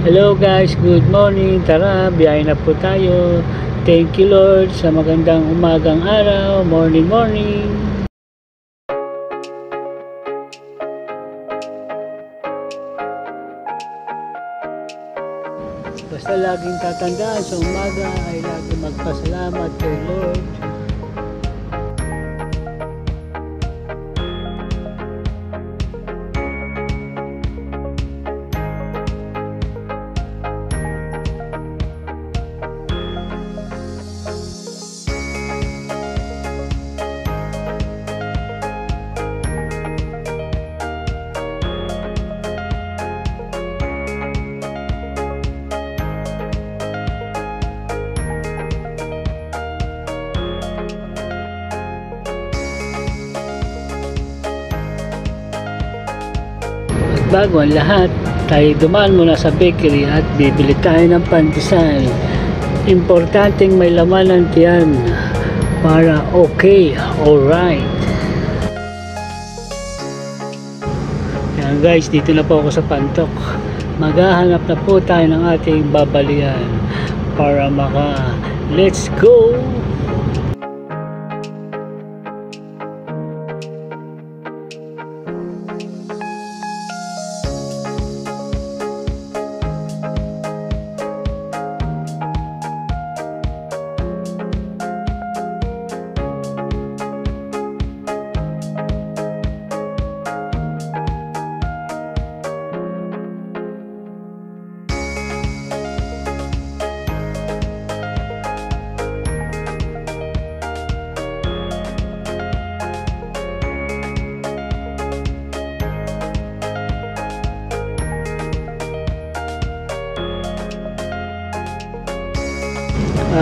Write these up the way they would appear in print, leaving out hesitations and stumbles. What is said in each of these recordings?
Hello guys, good morning. Tara, biyahe na po tayo. Thank you Lord sa magandang umagang araw. Morning, morning. Basta laging tatandaan sa umaga ay laging magpasalamat kay Lord. Bago ang lahat, tayo dumaan muna sa bakery at bibili tayo ng pandesal. Importanteng may laman ng tiyan para okay, alright. Yan guys, dito na po ako sa Pantok. Maghahanap na po tayo ng ating babalian para let's go!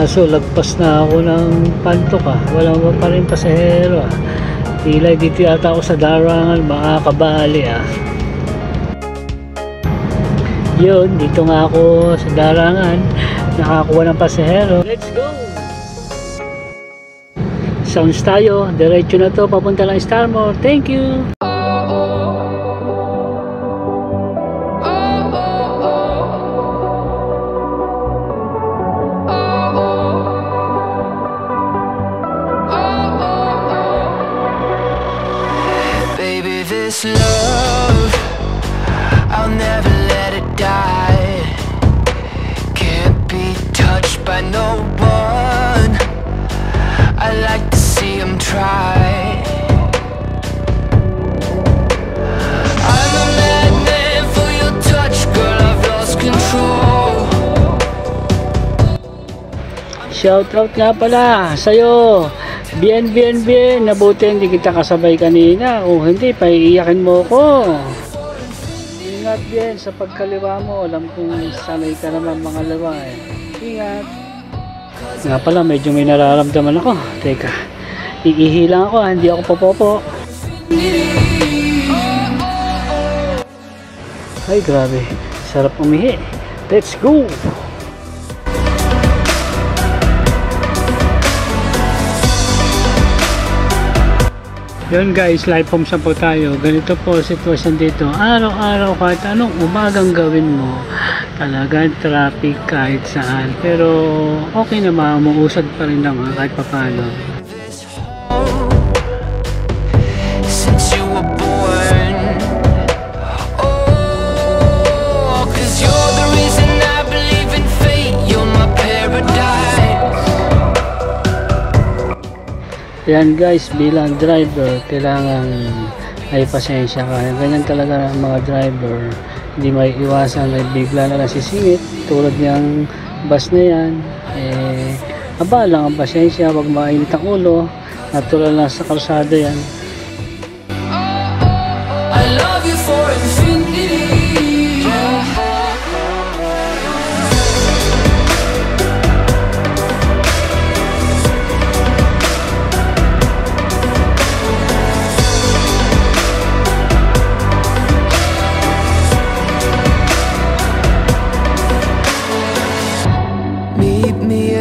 So lagpas na ako ng Pantok wala pa rin pasahero Tila dito yata ako sa Darangan, makakabali Yun, dito nga ako sa Darangan, nakakuha ng pasahero. Let's go! Sounds tayo, diretso na to papunta lang Starmore. Thank you! This love, I'll never let it die. Can't be touched by no one. I like to see them try. I'm a madman for your touch, girl, I've lost control. Shout out nga pala sa'yo. Bien, nabuti hindi kita kasabay kanina. O hindi, paiiyakin mo ko. Ingat bien sa pagkaliwa mo. Alam kong sanay ka naman mga liwa Ingat. Nga pala, medyo may nararamdaman ako. Teka, iihi lang ako, hindi ako popopo. Ay grabe, sarap umihi. Let's go! Yun guys, live home sa po tayo. Ganito po sitwasyon dito. Araw-araw kahit anong umagang gawin mo, talagang traffic kahit saan. Pero okay naman, umuusad pa rin naman kahit papano. Yan guys, bilang driver kailangan ay pasensya ka. Ganyan talaga ang mga driver, hindi may iwasan ay bigla na lang sisingit tulad niyang bus na yan. Aba lang ang pasensya, wag mainit ang ulo, natural lang sa kalsada yan. I love you for infinity.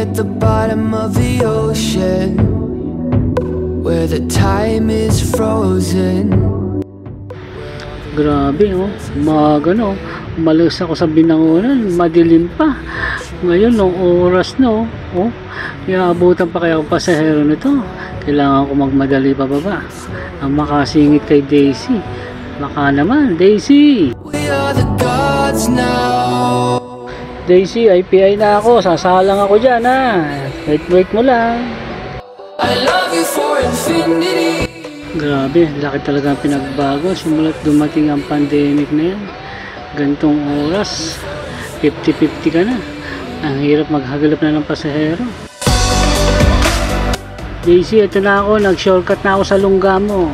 At the bottom of the ocean, where the time is frozen. Grabe, oh. Umalis ako sa Binangonan, madilim pa. Ngayon, nung oras no, iaabutan pa kaya ako pasahero nito. Kailangan ko magmadali pababa. Ang makasingit kay Daisy. Baka naman, Daisy! We are the gods now. Daisy, IPI na ako. Sasalang ako dyan, ha. Wait mo lang. I love you for infinity. Grabe, laki talaga ang pinagbago. Simula't dumating ang pandemic na yan. Gantong oras, 50-50 ka na. Ang hirap maghagalap na ng pasahero. Daisy, ito na ako. Nag-shortcut na ako sa Lunggamo.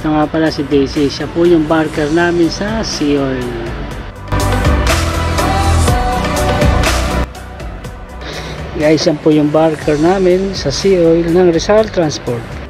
Ito nga pala si Daisy. Siya po yung barker namin sa Sea Oil. Guys, yan po yung barker namin sa Sea Oil ng Rizal Transport.